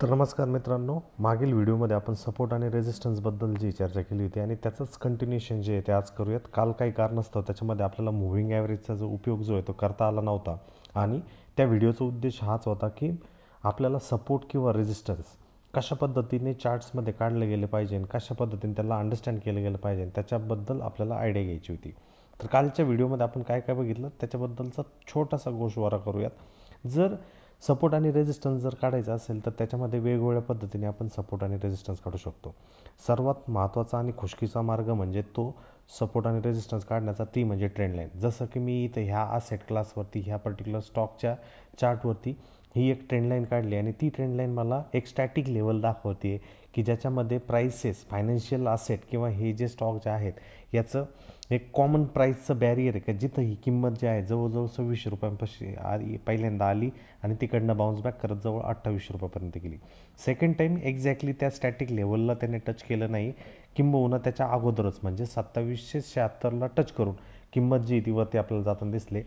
तर नमस्कार मित्रांनो, मागील व्हिडिओमध्ये आपण सपोर्ट आणि रेजिस्टन्सबद्दल जी चर्चा केली होती आणि त्याचंच कंटिन्युएशन जे आहे ते आज करूयात. काल काही कारणास्तव त्याच्यामध्ये आपल्याला मूव्हिंग ॲव्हरेजचा जो उपयोग जो आहे तो करता आला नव्हता आणि त्या व्हिडिओचा उद्देश हाच होता की आपल्याला सपोर्ट किंवा रेजिस्टन्स कशा पद्धतीने चार्ट्समध्ये काढले गेले पाहिजे आणि कशा पद्धतीने त्याला अंडरस्टँड केलं गेलं पाहिजे त्याच्याबद्दल आपल्याला आयडिया घ्यायची होती. तर कालच्या व्हिडिओमध्ये आपण काय काय बघितलं त्याच्याबद्दलचा छोटासा गोषवारा करूयात. जर सपोर्ट आणि रेजिस्टन्स जर काढायचं असेल तर त्याच्यामध्ये वेगवेगळ्या पद्धतीने आपण सपोर्ट आणि रेजिस्टन्स काढू शकतो. सर्वात महत्त्वाचा आणि खुशकीचा मार्ग म्हणजे तो सपोर्ट आणि रेजिस्टन्स काढण्याचा ती म्हणजे ट्रेंड लाईन. जसं की मी इथं ह्या असेट क्लासवरती ह्या पर्टिक्युलर स्टॉकच्या चार्टवरती ही एक ट्रेंड लाईन काढली आणि ती ट्रेंड लाईन मला एक स्टॅटिक लेवल दाखवते की ज्याच्यामध्ये प्राइसेस फायनान्शियल असेट किंवा हे जे स्टॉक जे आहेत याचं एक कॉमन प्राईसचं बॅरियर आहे का जिथं ही किंमत जी आहे जवळजवळ 26 रुपयांपाशी पहिल्यांदा आली आणि तिकडनं बाउन्स बॅक करत जवळ 28 रुपयापर्यंत गेली. सेकंड टाईम एक्झॅक्टली त्या स्टॅटिक लेवलला त्याने टच केलं नाही, किंबहुना त्याच्या अगोदरच म्हणजे 2776ला टच करून किंमत जी ती वरती आपल्याला जाताना दिसले.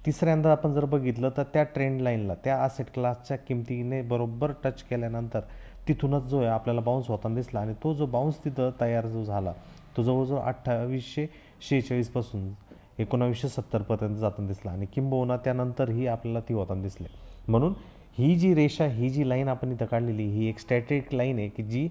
तिसऱ्यांदा आपण जर बघितलं तर त्या ट्रेंड लाईनला त्या असेट क्लासच्या किमतीने बरोबर टच केल्यानंतर तिथूनच जो आहे आपल्याला बाउन्स होताना दिसला आणि तो जो बाउन्स तिथं तयार जो झाला तो जवळजवळ 2846पासून 1970पर्यंत जाताना दिसला आणि किंबहुना त्यानंतरही आपल्याला ती होताना दिसले. म्हणून ही जी रेषा ही जी लाईन आपण इथं काढलेली ही एक स्टॅटिक लाईन आहे की जी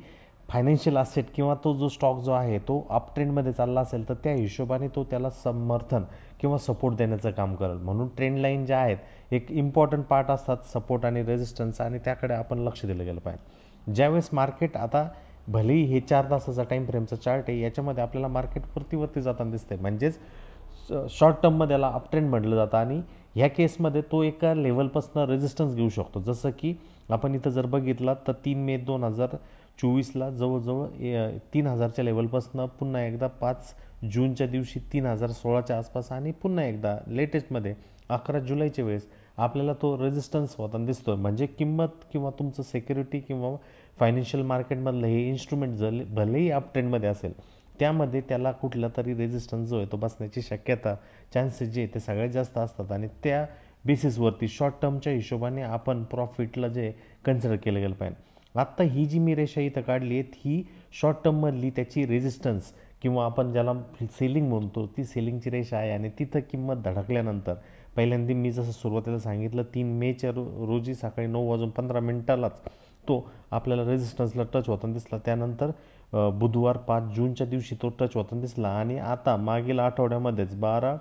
फायनान्शियल असेट किंवा तो जो स्टॉक जो आहे तो अप ट्रेंडमध्ये चालला असेल तर त्या हिशोबाने तो त्याला समर्थन किंवा सपोर्ट देण्याचं काम करेल. म्हणून ट्रेंड लाईन ज्या आहेत एक इम्पॉर्टंट पार्ट असतात सपोर्ट आणि रेजिस्टन्स आणि त्याकडे आपण लक्ष दिलं गेलं पाहिजे. ज्यावेळेस मार्केट आता भलेही हे 4 तासाचा टाईम फ्रेमचा चार्ट आहे याच्यामध्ये आपल्याला मार्केट वरती जाताना दिसते म्हणजेच शॉर्ट टर्ममध्ये याला अप ट्रेंड म्हटलं जातं आणि ह्या केसमध्ये तो एका लेवलपासून रेजिस्टन्स घेऊ शकतो. जसं की आपण इथं जर बघितलं तर 3 मे 2024ला जवळजवळ 3000च्या लेवलपासून पुन्हा एकदा 5 जूनच्या दिवशी 3016च्या आसपास आणि पुन्हा एकदा लेटेस्टमध्ये 11 जुलैच्या वेळेस आपल्याला तो रेजिस्टन्स होताना दिसतो. म्हणजे किंमत किंवा तुमचं सिक्युरिटी किंवा फायनान्शियल मार्केटमधलं हे इन्स्ट्रुमेंट भलेही अप ट्रेंडमध्ये असेल त्यामध्ये त्याला कुठला तरी रेजिस्टन्स जो आहे तो बसण्याची शक्यता चान्सेस जे ते सगळ्यात जास्त असतात आणि त्या बेसिसवरती शॉर्ट टर्मच्या हिशोबाने आपण प्रॉफिटला जे कन्सिडर केलं गेलं पाहिजे. आत्ता ही जी मी रेषा इथं काढली आहे ही शॉर्ट टर्ममधली त्याची रेजिस्टन्स किंवा आपण ज्याला सेलिंग म्हणतो ती सेलिंगची रेषा आहे आणि तिथं किंमत धडकल्यानंतर पहिल्यांदा मी जसं सुरुवातीला सांगितलं 3 मेच्या रोजी सकाळी 9:15 तो आपल्याला रेजिस्टन्सला टच होताना दिसला. त्यानंतर बुधवार 5 जूनच्या दिवशी तो टच होताना दिसला आणि आता मागील आठवड्यामध्येच 12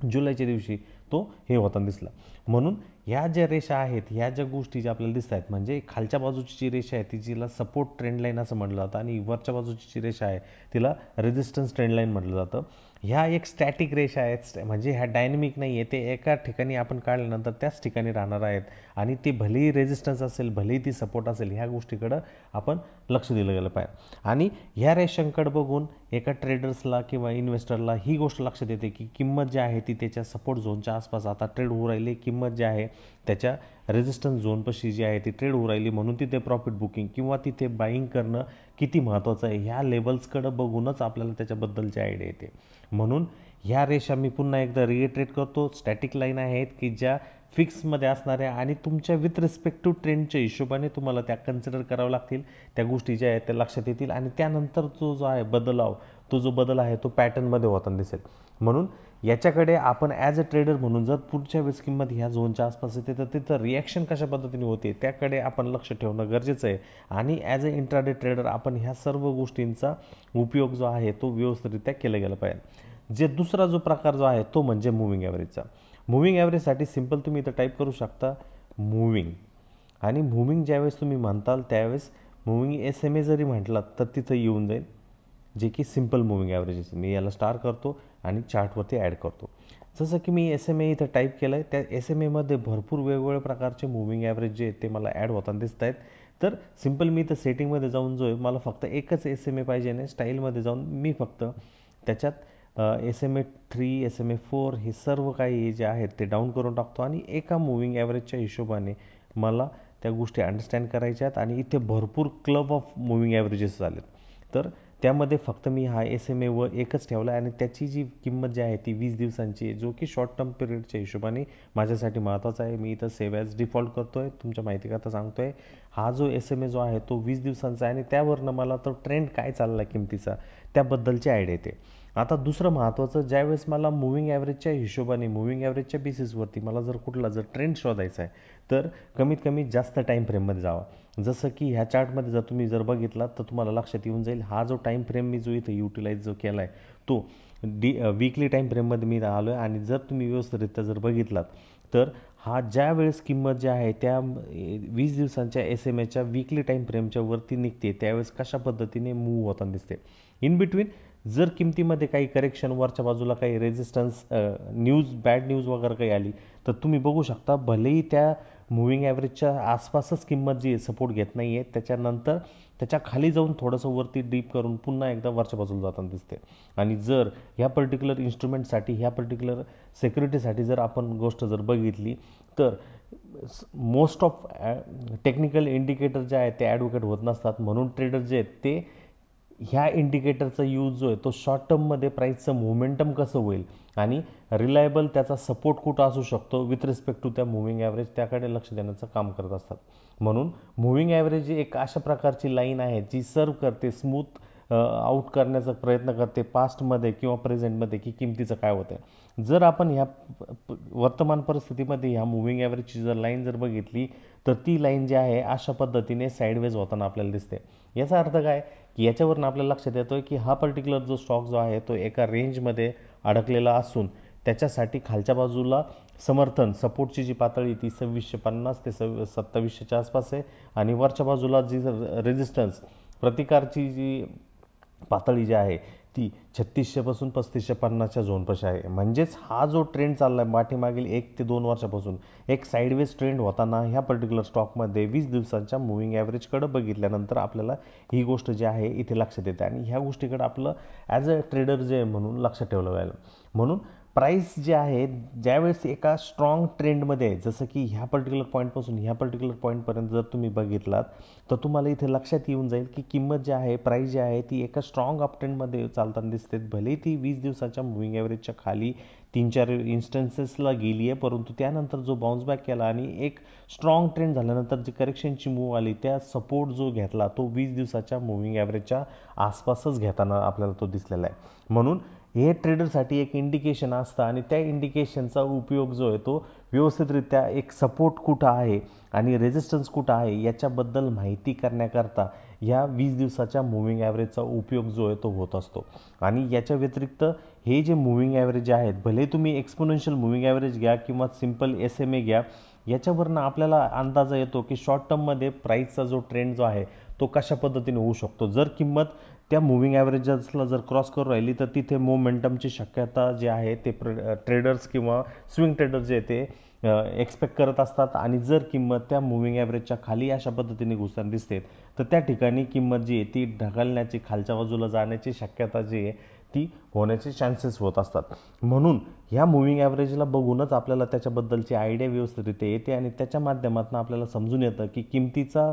जुलैच्या दिवशी तो हे होताना दिसला. म्हणून ह्या ज्या रेषा आहेत ह्या ज्या गोष्टी ज्या आपल्याला दिसत आहेत म्हणजे खालच्या बाजूची जी रेषा आहे ती जिला सपोर्ट ट्रेंड लाईन असं म्हटलं जातं आणि वरच्या बाजूची जी रेषा आहे तिला रेजिस्टन्स ट्रेंड लाईन म्हटलं जातं. ह्या एक स्टॅटिक रेषा आहेत म्हणजे ह्या डायनॅमिक नाही आहे, ते एका ठिकाणी आपण काढल्यानंतर त्याच ठिकाणी राहणार आहेत आणि ते भलेही रेजिस्टन्स असेल भलेही ती सपोर्ट असेल ह्या गोष्टीकडं आपण लक्ष दिलं गेलं पाहिजे. आणि ह्या रेषांकडे बघून एका ट्रेडर्सला किंवा इन्व्हेस्टरला ही गोष्ट लक्षात येते की किंमत जी आहे ती त्याच्या सपोर्ट झोनच्या आसपास आता ट्रेड होऊ राहिली, किंमत जी आहे त्याच्या रेजिस्टन्स झोनपाशी जी आहे ती ट्रेड होऊ राहिली म्हणून तिथे प्रॉफिट बुकिंग किंवा तिथे बाईंग करणं किती महत्त्वाचं आहे ह्या लेवल्सकडं बघूनच आपल्याला त्याच्याबद्दलची आयडिया येते. म्हणून ह्या रेषा मी पुन्हा एकदा रिएट्रेट करतो स्टॅटिक लाईन आहेत की ज्या फिक्समध्ये असणाऱ्या आणि तुमच्या विथ रिस्पेक्ट टू ट्रेंडच्या हिशोबाने तुम्हाला त्या कन्सिडर करावं लागतील. त्या गोष्टी ज्या आहेत त्या लक्षात येतील आणि त्यानंतर जो आहे तो जो बदल आहे तो पॅटर्नमध्ये होताना दिसेल. म्हणून याच्याकडे आपण ॲज अ ट्रेडर म्हणून जर पुढच्या वेळेस किंमत ह्या झोनच्या आसपास येते तर तिथं रिॲक्शन कशा पद्धतीने होते त्याकडे आपण लक्ष ठेवणं गरजेचं आहे. आणि ॲज अ इंट्राडे ट्रेडर आपण ह्या सर्व गोष्टींचा उपयोग जो आहे तो व्यवस्थितरित्या केला गेला पाहिजे. जे दुसरा जो प्रकार जो आहे तो म्हणजे मूव्हिंग ॲव्हरेजचा. मूव्हिंग ॲव्हरेजसाठी सिम्पल तुम्ही इथं टाईप करू शकता मूव्हिंग आणि मूव्हिंग ज्यावेळेस तुम्ही म्हणताल त्यावेळेस मूव्हिंग SMA जरी म्हटलात तर तिथं येऊन जाईल जे की सिम्पल मूव्हिंग ॲव्हरेजेस. मी याला स्टार करतो आणि चार्टवरती ॲड करतो. जसं की मी SMA इथं टाईप केलं आहे त्या SMAमध्ये भरपूर वेगवेगळ्या प्रकारचे मूव्हिंग ॲव्हरेज जे ते मला ॲड होताना दिसत आहेत. तर सिम्पल मी इथं सेटिंगमध्ये जाऊन जो आहे मला फक्त एकच SMA पाहिजे नाही स्टाईलमध्ये जाऊन मी फक्त त्याच्यात SMA 3 SMA 4 हे सर्व काही जे आहेत ते डाऊन करून टाकतो आणि एका मूव्हिंग ॲव्हरेजच्या हिशोबाने मला त्या गोष्टी अंडरस्टँड करायच्या आहेत. आणि इथे भरपूर क्लब ऑफ मूव्हिंग ॲव्हरेजेस झालेत तर त्यामध्ये फक्त मी हा SMA एकच ठेवला आहे आणि त्याची जी किंमत जी आहे ती 20 दिवसांची आहे जो की शॉर्ट टर्म पिरियडच्या हिशोबाने माझ्यासाठी महत्त्वाचा आहे. मी इथं सेव्ह ॲज डिफॉल्ट करतो आहे, तुमच्या माहितीकरता सांगतो आहे. हा जो SMA जो आहे तो 20 दिवसांचा आहे आणि त्यावरनं मला तो ट्रेंड काय चालला किमतीचा त्याबद्दलची आयडिया येते. आता दुसरं महत्त्वाचं, ज्यावेळेस मला मूव्हिंग ॲव्हरेजच्या हिशोबाने मूव्हिंग ॲव्हरेजच्या बेसिसवरती मला जर कुठला जर ट्रेंड शोधायचा आहे तर कमीत कमी जास्त टाईम फ्रेममध्ये जावा. जसं की ह्या चार्टमध्ये जर तुम्ही जर बघितलात तर तुम्हाला लक्षात येऊन जाईल, हा जो टाईम फ्रेम मी जो इथं युटिलाइज जो केला आहे तो वीकली टाईम फ्रेममध्ये मी आलो आहे. आणि जर तुम्ही व्यवस्थितरित्या जर बघितलात तर हा ज्या वेळेस किंमत जी आहे त्या 20 दिवसांच्या SMAच्या वीकली टाईम फ्रेमच्या वरती निघते त्यावेळेस कशा पद्धतीने मूव्ह होताना दिसते. इन बिटवीन जर किमतीमध्ये काही करेक्शन, वरच्या बाजूला काही रेजिस्टन्स, बॅड न्यूज वगैरे काही आली तर तुम्ही बघू शकता, भलेही त्या मूव्हिंग ॲव्हरेजच्या आसपासच किंमत जी सपोर्ट घेत नाही आहे, त्याच्यानंतर त्याच्या खाली जाऊन थोडंसं वरती डीप करून पुन्हा एकदा वरच्या बाजूला जाताना दिसते. आणि जर ह्या पर्टिक्युलर इन्स्ट्रुमेंटसाठी, ह्या पर्टिक्युलर सिक्युरिटीसाठी जर आपण गोष्ट जर बघितली तर मोस्ट ऑफ टेक्निकल इंडिकेटर जे आहेत ते ॲडव्होकेट होत नसतात. म्हणून ट्रेडर जे आहेत ते ह्या इंडिकेटरचा यूज जो आहे तो शॉर्ट टर्ममध्ये प्राईसचं मोमेंटम कसं होईल आणि रिलायबल त्याचा सपोर्ट कुठं असू शकतो विथ रिस्पेक्ट टू त्या मूव्हिंग ॲव्हरेज, त्याकडे लक्ष देण्याचं काम करत असतात. म्हणून मूव्हिंग ॲव्हरेज एक अशा प्रकारची लाईन आहे जी सर्व करते, स्मूथ आउट करण्याचा प्रयत्न करते पास्टमध्ये किंवा प्रेझेंटमध्ये की किमतीचं काय होतं. जर आपण ह्या वर्तमान परिस्थितीमध्ये ह्या मूव्हिंग ॲव्हरेजची जर लाईन जर बघितली तर ती लाईन जी आहे अशा पद्धतीने साईडवेज होताना आपल्याला दिसते. याचा अर्थ काय की याच्यावरून आपल्याला लक्षात येतो आहे की हा पर्टिक्युलर जो स्टॉक जो आहे तो एका रेंजमध्ये अडकलेला असून त्याच्यासाठी खालच्या बाजूला समर्थन, सपोर्टची जी पातळी ती 2650 ते 2700च्या आसपास आहे आणि वरच्या बाजूला जी रेजिस्टन्स, प्रतिकारची जी पातळी जी आहे ती 3600 पासून 3550च्या झोनपाशी आहे. म्हणजेच हा जो ट्रेंड चालला आहे पाठीमागील 1 ते 2 वर्षापासून एक साईडवेज ट्रेंड होताना ह्या पर्टिक्युलर स्टॉकमध्ये 20 दिवसांच्या मूव्हिंग ॲव्हरेजकडे बघितल्यानंतर आपल्याला ही गोष्ट जी आहे इथे लक्षात येते आणि ह्या गोष्टीकडे आपलं ॲज अ ट्रेडर जे म्हणून लक्षात ठेवलं पाहिजे. म्हणून प्राईस जे आहे ज्यावेळेस एका स्ट्रॉंग ट्रेंडमध्ये आहे, जसं की ह्या पर्टिक्युलर पॉईंटपासून ह्या पर्टिक्युलर पॉईंटपर्यंत जर तुम्ही बघितलात तर तुम्हाला इथे लक्षात येऊन जाईल की किंमत जी आहे, प्राईस जी आहे ती एका स्ट्रॉंग अप ट्रेंडमध्ये चालताना दिसते. भले ती 20 दिवसाच्या मूव्हिंग ॲव्हरेजच्या खाली 3-4 इन्स्टन्सेसला गेली आहे, परंतु त्यानंतर जो बाउन्स बॅक केला आणि एक स्ट्रॉंग ट्रेंड झाल्यानंतर जी करेक्शनची मूव्ह आली त्या सपोर्ट जो घेतला तो 20 दिवसाच्या मूव्हिंग ॲव्हरेजच्या आसपासच घेताना आपल्याला तो दिसलेला आहे. म्हणून हे ट्रेडरसाठी एक इंडिकेशन असतं आणि त्या इंडिकेशनचा उपयोग जो आहे तो व्यवस्थितरित्या एक सपोर्ट कुठं आहे आणि रेजिस्टन्स कुठं आहे याच्याबद्दल माहिती करण्याकरता या 20 दिवसाच्या मूव्हिंग ॲव्हरेजचा उपयोग जो आहे तो होत असतो. आणि याच्या व्यतिरिक्त हे जे मूव्हिंग ॲव्हरेज आहेत, भले तुम्ही एक्सपोनेन्शियल मूव्हिंग ॲव्हरेज घ्या किंवा सिम्पल SMA घ्या, याच्यावरनं आपल्याला अंदाज येतो की शॉर्ट टर्ममध्ये प्राईसचा जो ट्रेंड जो आहे तो कशा पद्धतीने होऊ शकतो. जर किंमत त्या मूव्हिंग ॲव्हरेजेसला जर क्रॉस करून राहिली तर तिथे मोमेंटमची शक्यता जी आहे ते ट्रेडर्स किंवा स्विंग ट्रेडर जे ते एक्सपेक्ट करत असतात. आणि जर किंमत त्या मूव्हिंग ॲव्हरेजच्या खाली अशा पद्धतीने घुसताना दिसते तर त्या ठिकाणी किंमत जी आहे ती ढकलण्याची, खालच्या बाजूला जाण्याची शक्यता जी आहे ती होण्याचे चान्सेस होत असतात. म्हणून ह्या मूव्हिंग ॲव्हरेजला बघूनच आपल्याला त्याच्याबद्दलची आयडिया व्यवस्थितरित्या येते आणि त्याच्या माध्यमातून आपल्याला समजून येतं की किमतीचा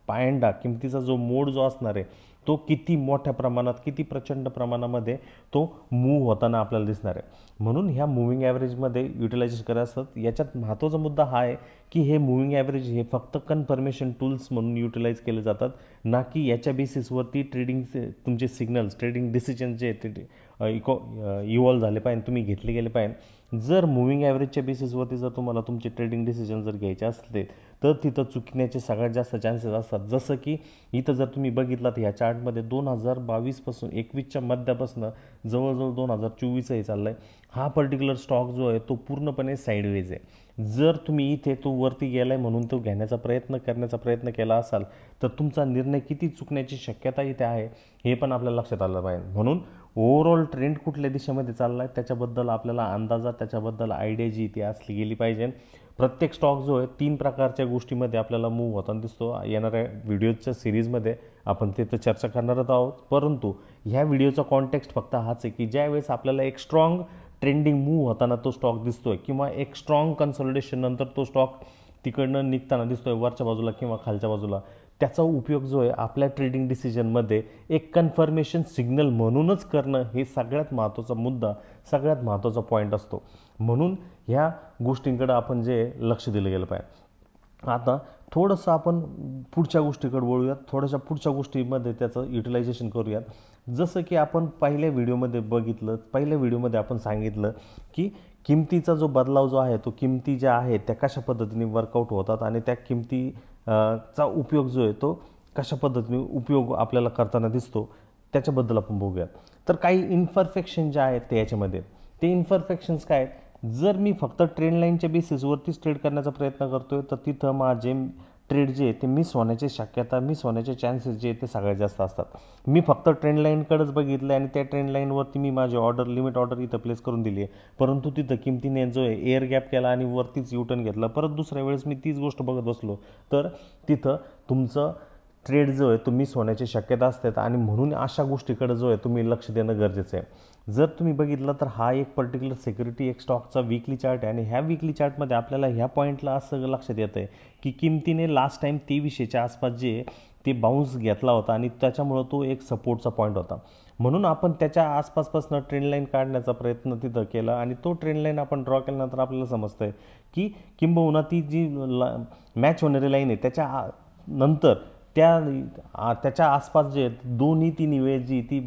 पायंडा, किमतीचा जो मोड जो असणार आहे तो किती मोठ्या प्रमाणात, किती प्रचंड प्रमाणामध्ये तो मूव्ह होताना आपल्याला दिसणार आहे. म्हणून ह्या मूव्हिंग ॲव्हरेजमध्ये युटिलायझेशन करत असतात. याच्यात महत्त्वाचा मुद्दा हा आहे की हे मूव्हिंग ॲव्हरेज हे फक्त कन्फर्मेशन टूल्स म्हणून युटिलाइज केले जातात, ना की याच्या बेसिसवरती ट्रेडिंगचे तुमचे सिग्नल्स, ट्रेडिंग डिसिजन जे ते इव्हॉल्व झाले पाहिजे, तुम्ही घेतले गेले पाहिजे. जर मूव्हिंग ॲव्हरेजच्या बेसिसवरती जर तुम्हाला तुमचे ट्रेडिंग डिसिजन जर घ्यायचे असले तर तिथं चुकण्याचे सगळ्यात जास्त चान्सेस असतात. जसं की इथं जर तुम्ही बघितलात ह्या चार्टमध्ये 2022पासून 21च्या मध्यापासून जवळजवळ 2024 चाललं आहे. हा पर्टिक्युलर स्टॉक जो आहे तो पूर्णपणे साईडवेज आहे. जर तुम्ही इथे तो वरती गेला आहे म्हणून तो घेण्याचा करण्याचा प्रयत्न केला असाल तर तुमचा निर्णय किती चुकण्याची शक्यता इथे आहे हे पण आपल्याला लक्षात आलं पाहिजे. म्हणून ओव्हरऑल ट्रेंड कुठल्या दिशेमध्ये चालला आहे त्याच्याबद्दल आपल्याला अंदाजा, त्याच्याबद्दल आयडिया जी ती असली गेली पाहिजे. प्रत्येक स्टॉक जो आहे 3 प्रकारच्या गोष्टीमध्ये आपल्याला मूव्ह होताना दिसतो. येणाऱ्या व्हिडिओच्या सिरीजमध्ये आपण तिथं चर्चा करणारच आहोत. परंतु ह्या व्हिडिओचा कॉन्टेक्स्ट फक्त हाच आहे की ज्यावेळेस आपल्याला एक स्ट्रॉंग ट्रेंडिंग मूव्ह होताना तो स्टॉक दिसतोय किंवा एक स्ट्रॉंग कन्सॉलिडेशन नंतर तो स्टॉक तिकडनं निघताना दिसतोय वरच्या बाजूला किंवा खालच्या बाजूला, त्याचा उपयोग जो आहे आपल्या ट्रेडिंग डिसिजनमध्ये एक कन्फर्मेशन सिग्नल म्हणूनच करणं हे सगळ्यात महत्त्वाचा मुद्दा, सगळ्यात महत्त्वाचा पॉईंट असतो. म्हणून ह्या गोष्टींकडे आपण जे लक्ष दिलं गेलं पाहिजे. आता थोडंसं आपण पुढच्या गोष्टीकडे वळूयात, थोड्याशा पुढच्या गोष्टीमध्ये त्याचं युटिलायझेशन करूयात. जसं की आपण पहिल्या व्हिडिओमध्ये आपण सांगितलं की किमतीचा जो बदलाव जो आहे तो किमती ज्या आहेत त्या कशा पद्धतीने वर्कआउट होतात आणि त्या किमतीचा उपयोग जो आहे तो कशा पद्धतीने उपयोग आपल्याला करताना दिसतो त्याच्याबद्दल आपण बघूयात. तर काही इन्परफेक्शन जे आहेत ते याच्यामध्ये, ते इन्परफेक्शन्स काय आहेत, जर मी फक्त ट्रेंड लाईनच्या बेसिसवरतीच ट्रेड करण्याचा प्रयत्न करतोय तर तिथं माझे ट्रेड जे आहे ते मिस होण्याची शक्यता, मिस होण्याचे चान्सेस जे ते सगळ्यात जास्त असतात. मी फक्त ट्रेंड लाईनकडेच बघितलं आणि त्या ट्रेंड लाईनवरती मी माझी लिमिट ऑर्डर इथं प्लेस करून दिली आहे, परंतु तिथं किमतीने जो आहे एअर गॅप केला आणि वरतीच युटर्न घेतला, परत दुसऱ्या वेळेस मी तीच गोष्ट बघत बसलो तर तिथं तुमचं ट्रेड जो आहे तो मिस होण्याची शक्यता असतात. आणि म्हणून अशा गोष्टीकडे जो आहे तुम्ही लक्ष देणं गरजेचं आहे. जर तुम्ही बघितलं तर हा एक पर्टिक्युलर सिक्युरिटी एक स्टॉकचा वीकली चार्ट आहे आणि ह्या वीकली चार्टमध्ये आपल्याला ह्या पॉईंटला असं लक्षात येतं आहे की किमतीने लास्ट टाईम 2300च्या आसपास जे ते बाउन्स घेतला होता आणि त्याच्यामुळं तो एक सपोर्टचा पॉईंट होता. म्हणून आपण त्याच्या आसपासपासून ट्रेंड लाईन काढण्याचा प्रयत्न तिथं केला आणि तो ट्रेंड लाईन आपण ड्रॉ केल्यानंतर आपल्याला समजतं आहे की किंबहुना ती जी मॅच होणारी लाईन आहे त्याच्या नंतर त्याच्या आसपास जे दोन्ही तिन्ही वेळ जी ती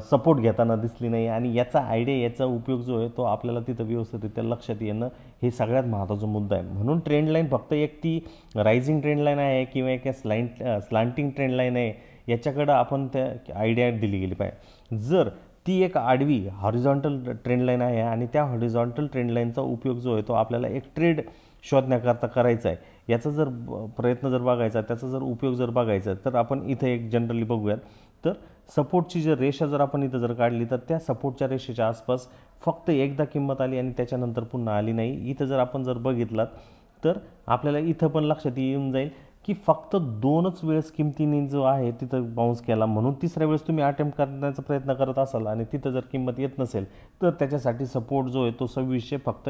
सपोर्ट घेताना दिसली नाही. आणि याचा उपयोग जो आहे तो आपल्याला तिथं व्यवस्थितरित्या लक्षात येणं हे सगळ्यात महत्त्वाचा मुद्दा आहे. म्हणून ट्रेंड लाईन फक्त एक ती रायझिंग ट्रेंड लाईन आहे किंवा एक स्लांटिंग ट्रेंड लाईन आहे याच्याकडं आपण त्या आयडिया दिली गेली पाहिजे. जर ती एक आडवी हॉरिझॉन्टल ट्रेंड लाईन आहे आणि त्या हॉरिझॉन्टल ट्रेंड लाईनचा उपयोग जो आहे तो आपल्याला एक ट्रेड शोधण्याकरता करायचा आहे, याचा जर प्रयत्न जर बघायचा, त्याचा जर उपयोग जर बघायचा तर आपण इथं एक जनरली बघूयात. तर सपोर्टची जर रेषा जर आपण इथं जर काढली तर त्या सपोर्टच्या रेषेच्या आसपास फक्त एकदा किंमत आली आणि त्याच्यानंतर पुन्हा आली नाही. इथं जर आपण जर बघितलात तर आपल्याला इथं पण लक्षात येऊन जाईल की फक्त 2च वेळेस किमतीने जो आहे तिथं बाउन्स केला. म्हणून तिसऱ्या वेळेस तुम्ही अटेम्प्ट करण्याचा प्रयत्न करत असाल आणि तिथं जर किंमत येत नसेल तर त्याच्यासाठी सपोर्ट जो आहे तो 2600 फक्त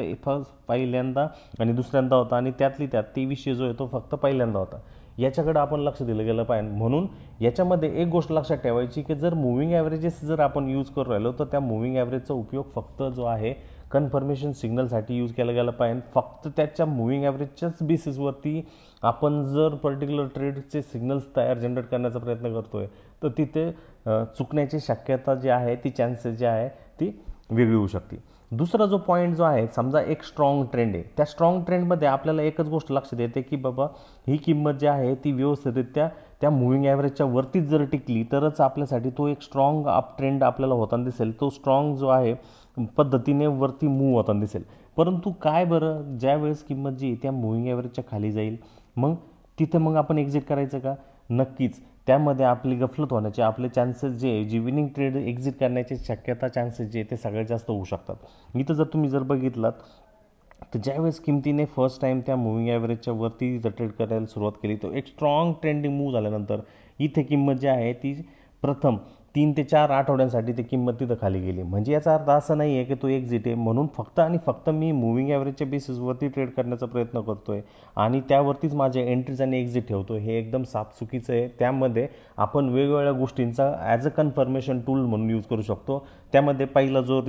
पहिल्यांदा आणि दुसऱ्यांदा होता आणि त्यातली त्यात 2300 जो आहे तो फक्त पहिल्यांदा होता. याच्याकडे आपण लक्ष दिलं गेलं पाहिजे. म्हणून याच्यामध्ये एक गोष्ट लक्षात ठेवायची की जर मूव्हिंग ॲव्हरेजेस जर आपण यूज करू राहिलो तर त्या मूव्हिंग ॲव्हरेजचा उपयोग फक्त जो आहे कन्फर्मेशन सिग्नलसाठी यूज केला गेला पाहिजे. फक्त त्याच्या मूव्हिंग ॲव्हरेजच्याच बेसिसवरती आपण जर पर्टिक्युलर ट्रेडचे सिग्नल्स जनरेट करण्याचा प्रयत्न करतोय तर तिथे चुकण्याची शक्यता जी आहे ती चान्सेस जे आहे ती वेगळी होऊ शकते. दुसरा जो पॉईंट जो आहे, समजा एक स्ट्रॉंग ट्रेंड आहे, त्या स्ट्रॉंग ट्रेंडमध्ये आपल्याला एकच गोष्ट लक्षात येते की बाबा ही किंमत जी आहे ती व्यवस्थितरित्या त्या मूव्हिंग ॲव्हरेजच्या वरतीच जर टिकली तरच आपल्यासाठी तो एक स्ट्रॉंग अप ट्रेंड आपल्याला होताना दिसेल, तो स्ट्रॉंग जो आहे पद्धतीने वरती मूव्ह होताना दिसेल. परंतु काय बरं, ज्या वेळेस किंमत जी त्या मूव्हिंग ॲव्हरेजच्या खाली जाईल मग तिथे मग आपण एक्झिट करायचं का? नक्कीच. त्यामध्ये आपली गफलत होण्याचे आपले चान्सेस जी विनिंग ट्रेड एक्झिट करण्याची शक्यता चान्सेस जे ते सगळ्यात जास्त होऊ शकतात. इथं जर तुम्ही जर बघितलात तर ज्यावेळेस किमतीने फर्स्ट टाईम त्या मूव्हिंग ॲव्हरेजच्या वरती जर ट्रेड करायला सुरुवात केली तर एक स्ट्रॉंग ट्रेंडिंग मूव्ह झाल्यानंतर इथे किंमत जी आहे ती प्रथम 3 ते 4 आठवड्यांसाठी ती किंमत तिथं खाली गेली. म्हणजे याचा अर्थ असा नाही आहे की तो एक्झिट आहे म्हणून फक्त आणि फक्त मी मूव्हिंग ॲव्हरेजच्या बेसिसवरती ट्रेड करण्याचा प्रयत्न करतोय आणि त्यावरतीच माझे एंट्रीज आणि एक्झिट ठेवतो, हे एकदम साफ चुकीचं आहे. त्यामध्ये आपण वेगवेगळ्या गोष्टींचा ॲज अ कन्फर्मेशन टूल म्हणून यूज करू शकतो. त्यामध्ये पहिला जो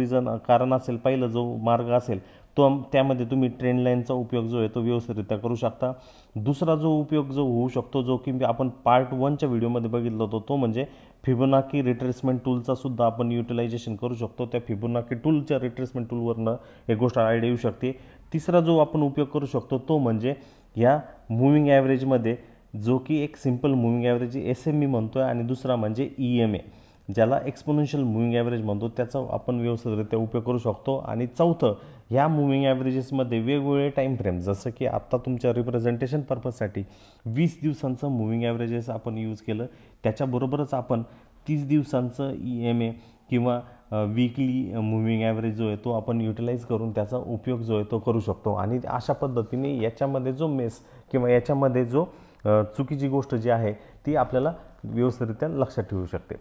कारण असेल, पहिला जो मार्ग असेल तो त्यामध्ये तुम्ही ट्रेंड लाईनचा उपयोग जो आहे तो व्यवस्थितरित्या करू शकता. दुसरा जो उपयोग जो होऊ शकतो जो की आपण पार्ट 1च्या व्हिडिओमध्ये बघितलं होतं तो म्हणजे फिबोनाकी रिट्रेसमेंट टूलचा सुद्धा आपण युटिलायझेशन करू शकतो. त्या फिबोनाकी टूलच्या रिट्रेसमेंट टूलवरनं एक गोष्ट आयडिया येऊ शकते. तिसरा जो आपण उपयोग करू शकतो तो म्हणजे या मूव्हिंग ॲव्हरेजमध्ये जो की एक सिम्पल मूव्हिंग ॲव्हरेज SME म्हणतो आहे आणि दुसरा म्हणजे EMA ज्याला एक्सपोनेन्शियल मूव्हिंग ॲव्हरेज म्हणतो त्याचा आपण व्यवस्थितरित्या उपयोग करू शकतो. आणि चौथं, ह्या मूव्हिंग ॲव्हरेजेसमध्ये वेगवेगळे टाईम फ्रेम, जसं की आत्ता तुमच्या रिप्रेझेंटेशन पर्पजसाठी 20 दिवसांचं मूव्हिंग ॲव्हरेजेस आपण यूज केलं, त्याच्याबरोबरच आपण 30 दिवसांचं EMA किंवा वीकली मूव्हिंग ॲव्हरेज जो आहे तो आपण युटिलाइज करून त्याचा उपयोग जो आहे तो करू शकतो. आणि अशा पद्धतीने याच्यामध्ये जो मेस किंवा याच्यामध्ये जो चुकीची गोष्ट जी आहे ती आपल्याला व्यवस्थितरित्या लक्षात ठेवू शकते.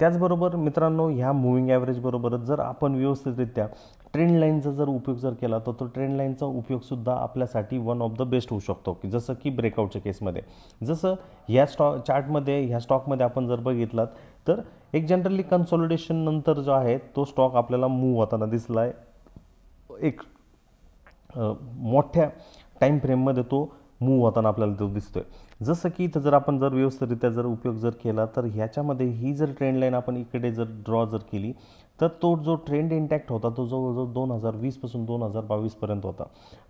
त्याचबरोबर मित्रांनो, ह्या मूव्हिंग ॲव्हरेजबरोबरच जर आपण व्यवस्थितरित्या ट्रेंड लाईनचा जर उपयोग जर केला तर तो ट्रेंड लाईनचा उपयोगसुद्धा आपल्यासाठी वन ऑफ द बेस्ट होऊ शकतो. की जसं की ब्रेकआउटच्या केसमध्ये, जसं ह्या चार्टमध्ये ह्या स्टॉकमध्ये आपण जर बघितलात तर एक जनरली कन्सॉलिडेशन नंतर जो आहे तो स्टॉक आपल्याला मूव्ह होताना दिसला आहे. एक मोठ्या टाईम फ्रेममध्ये तो मूव्ह होताना आपल्याला तो दिसतोय. जसं की इथं जर आपण जर व्यवस्थितरित्या जर उपयोग जर केला तर ह्याच्यामध्ये ही जर ट्रेंड लाईन आपण इकडे जर ड्रॉ जर केली तर तो जो ट्रेंड इंटॅक्ट होता तो जवळजवळ 2020 पासून 2022 होता.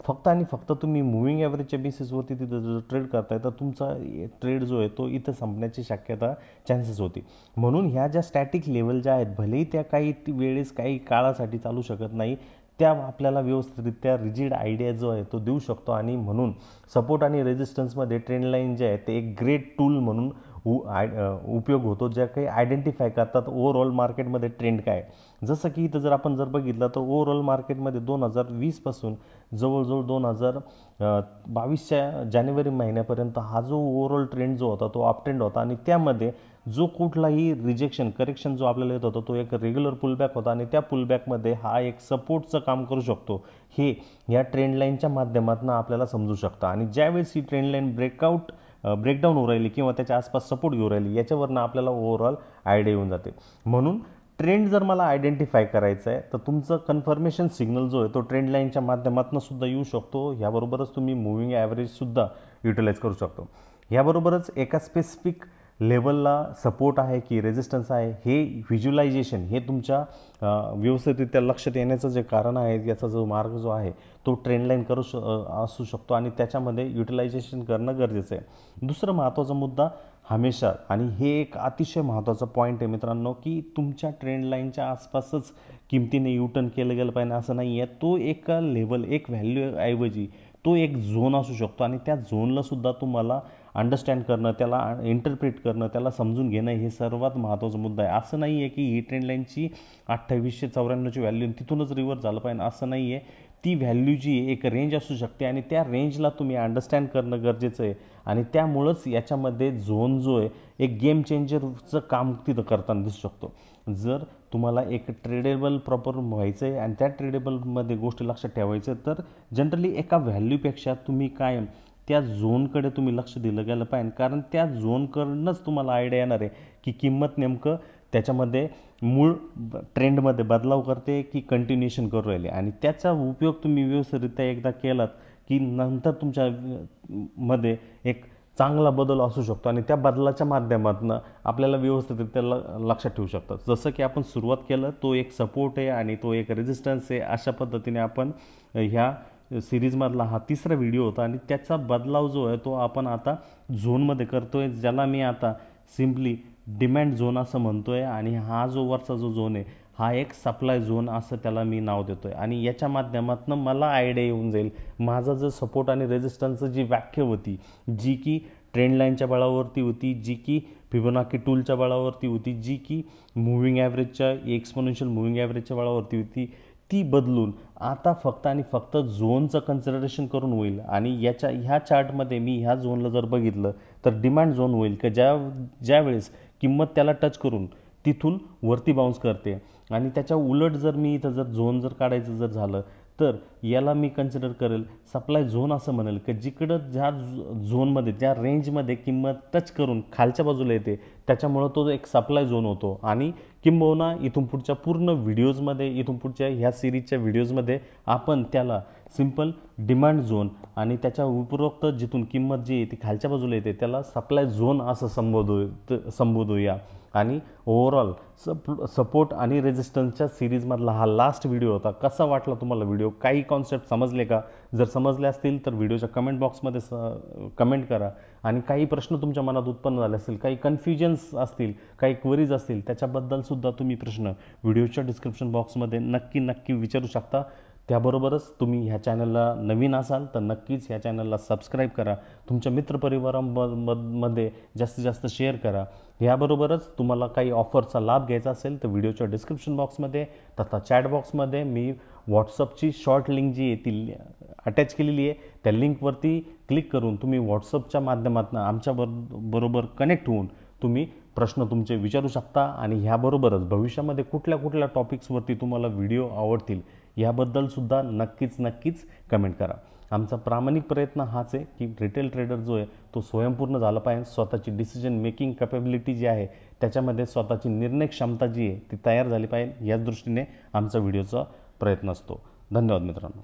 फक्त आणि फक्त तुम्ही मुव्हिंग ॲव्हरेजच्या बेसिसवरती तिथं जर ट्रेड करताय तर तुमचा ट्रेड जो आहे तो इथं संपण्याची शक्यता चान्सेस होती. म्हणून ह्या ज्या स्टॅटिक लेवल ज्या आहेत भलेही त्या काही वेळेस काही काळासाठी चालू शकत नाही, त्या आपल्याला व्यवस्थितरित्या रिजिड आयडिया जो आहे तो देऊ शकतो. आणि म्हणून सपोर्ट आणि रेजिस्टन्समध्ये ट्रेंड लाईन जे आहे ते एक ग्रेट टूल म्हणून उपयोग होतो, ज्या काही आयडेंटिफाय करतात ओव्हरऑल मार्केटमध्ये ट्रेंड काय. जसं की इथं जर आपण जर बघितलं तर ओव्हरऑल मार्केटमध्ये 2020 पासून जवळजवळ 2022च्या जानेवारी महिन्यापर्यंत हा जो ओव्हरऑल ट्रेंड जो होता तो अप ट्रेंड होता. आणि त्यामध्ये जो कुठलाही रिजेक्शन करेक्शन जो आपल्याला येत होता तो एक रेग्युलर पुलबॅक होता. आणि त्या पुलबॅकमध्ये हा एक सपोर्टचं काम करू शकतो हे या ट्रेंड लाईनच्या माध्यमातून आपल्याला समजू शकतं. आणि ज्यावेळेस ही ट्रेंड लाईन ब्रेकडाऊन होऊ राहिली किंवा त्याच्या आसपास सपोर्ट घेऊ राहिली याच्यावरनं आपल्याला ओव्हरऑल आयडिया येऊन जाते. म्हणून ट्रेंड जर मला आयडेंटिफाय करायचं आहे तर तुमचं कन्फर्मेशन सिग्नल जो आहे तो ट्रेंड लाईनच्या माध्यमातून सुद्धा येऊ शकतो. ह्याबरोबरच तुम्ही मुव्हिंग ॲव्हरेजसुद्धा युटिलाइज करू शकतो. ह्याबरोबरच एका स्पेसिफिक लेवलला सपोर्ट आहे की रेजिस्टन्स आहे हे व्हिज्युलायझेशन हे तुमच्या व्यवस्थितरित्या लक्षात येण्याचं जे कारण आहे याचा जो मार्ग जो आहे तो ट्रेंड लाईन असू शकतो आणि त्याच्यामध्ये युटिलायझेशन करणं गरजेचं आहे. दुसरं महत्त्वाचा मुद्दा हमेशा, आणि हे एक अतिशय महत्त्वाचा पॉईंट आहे मित्रांनो, की तुमच्या ट्रेंड लाईनच्या आसपासच किमतीने युटर्न केलं गेलं पाहिजे असं नाही आहे. तो एका लेवल एक व्हॅल्यूऐवजी तो एक झोन असू शकतो आणि त्या झोनलासुद्धा तुम्हाला अंडरस्टँड करणं, त्याला इंटरप्रिट करणं, त्याला समजून घेणं हे सर्वात महत्त्वाचा मुद्दा आहे. असं नाही आहे की ही ट्रेंड लाईनची 2894ची व्हॅल्यू तिथूनच रिव्हर्स झालं पाहिजे असं नाही आहे. ती व्हॅल्यू जी एक रेंज असू शकते आणि त्या रेंजला तुम्ही अंडरस्टँड करणं गरजेचं आहे. आणि त्यामुळंच याच्यामध्ये झोन जो आहे एक गेम चेंजरचं काम तिथं करताना दिसू शकतो. जर तुम्हाला एक ट्रेडेबल प्रॉपर व्हायचं आहे आणि त्या ट्रेडेबलमध्ये गोष्टी लक्षात ठेवायचं तर जनरली एका व्हॅल्यूपेक्षा तुम्ही कायम त्या झोनकडे तुम्ही लक्ष दिलं गेलं पाहिजे. कारण त्या झोनकडूनच तुम्हाला आयडिया येणार आहे की किंमत नेमकं त्याच्यामध्ये मूळ ट्रेंडमध्ये बदलाव करते की कंटिन्युएशन करू राहिले. आणि त्याचा उपयोग तुम्ही व्यवस्थितरित्या एकदा केलात की नंतर तुमच्या मध्ये एक चांगला बदल असू शकतो आणि त्या बदलाच्या माध्यमातून आपल्याला व्यवस्थितरित्या लक्षात ठेवू शकतात. जसं की आपण सुरुवात केलं तो एक सपोर्ट आहे आणि तो एक रेजिस्टन्स आहे. अशा पद्धतीने आपण ह्या सिरीजमधला हा तिसरा व्हिडिओ होता आणि त्याचा बदलाव जो आहे तो आपण आता झोनमध्ये करतो आहे, ज्याला मी आता सिम्पली डिमॅन्ड झोन असं म्हणतो आहे. आणि हा जो वरचा जो झोन आहे हा एक सप्लाय झोन असं त्याला मी नाव देतो आहे. आणि याच्या माध्यमातून मला आयडिया येऊन जाईल माझा जो सपोर्ट आणि रेजिस्टन्सची जी व्याख्या होती, जी की ट्रेंड लाईनच्या बळावरती होती, जी की फिबोनाची टूलच्या बळावरती होती, जी की मुव्हिंग ॲव्हरेजच्या एक्सपोनेन्शियल मुव्हिंग ॲव्हरेजच्या बळावरती होती, ती बदलून आता फक्त आणि फक्त झोनचं कन्सिडरेशन करून होईल. आणि ह्या चार्टमध्ये मी ह्या झोनला जर बघितलं तर डिमांड झोन होईल की ज्यावेळेस किंमत त्याला टच करून तिथून वरती बाउन्स करते. आणि त्याच्या उलट जर मी इथं जर झोन जर काढायचं जर झालं तर याला मी कन्सिडर करेल सप्लाय झोन असं म्हणेल की जिकडं ज्या झोनमध्ये ज्या रेंजमध्ये किंमत टच करून खालच्या बाजूला येते त्याच्यामुळं तो एक सप्लाय झोन होतो. आणि किंबहुना इथून पुढच्या पूर्ण व्हिडिओजमध्ये इथून पुढच्या ह्या सिरीजच्या व्हिडिओजमध्ये आपण त्याला सिम्पल डिमांड झोन आणि त्याच्या उपरोक्त जिथून किंमत जी आहे ती खालच्या बाजूला येते त्याला सप्लाय झोन असं संबोधूया. आणि ओव्हरऑल सपोर्ट आणि रेजिस्टन्सच्या सिरीजमधला हा लास्ट व्हिडिओ होता. कसा वाटला तुम्हाला व्हिडिओ? काही कॉन्सेप्ट समजले का? जर समजले असतील तर व्हिडिओच्या कमेंट बॉक्समध्ये कमेंट करा. आणि काही प्रश्न तुमच्या मनात उत्पन्न झाले असतील, काही कन्फ्युजन्स असतील, काही क्वेरीज असतील त्याच्याबद्दलसुद्धा तुम्ही प्रश्न व्हिडिओच्या डिस्क्रिप्शन बॉक्समध्ये नक्की विचारू शकता. त्याबरोबरच तुम्ही ह्या चॅनलला नवीन असाल तर नक्कीच ह्या चॅनलला सबस्क्राईब करा, तुमच्या मित्रपरिवारामध्ये जास्तीत जास्त शेअर करा. याबरोबरच तुम्हाला काही ऑफरचा लाभ घ्यायचा असेल तर व्हिडिओच्या डिस्क्रिप्शन बॉक्समध्ये तथा चॅट बॉक्समध्ये मी व्हॉट्सअपची शॉर्ट लिंक जी आहे ती अटॅच केलेली आहे. त्या लिंकवरती क्लिक करून तुम्ही व्हॉट्सअपच्या माध्यमातून आमच्याबरोबर कनेक्ट होऊन तुम्ही प्रश्न तुमचे विचारू शकता. आणि ह्याबरोबरच भविष्यामध्ये कुठल्या टॉपिक्सवरती तुम्हाला व्हिडिओ आवडतील याबद्दलसुद्धा नक्कीच कमेंट करा. आमचा प्रामाणिक प्रयत्न हाच आहे की रिटेल ट्रेडर जो आहे तो स्वयंपूर्ण झाला पाहिजे. स्वतःची डिसिजन मेकिंग कॅपेबिलिटी जी आहे त्याच्यामध्ये स्वतःची निर्णय क्षमता जी आहे ती तयार झाली पाहिजे. याच दृष्टीने आमचा व्हिडिओचा प्रयत्न असतो. धन्यवाद मित्रांनो.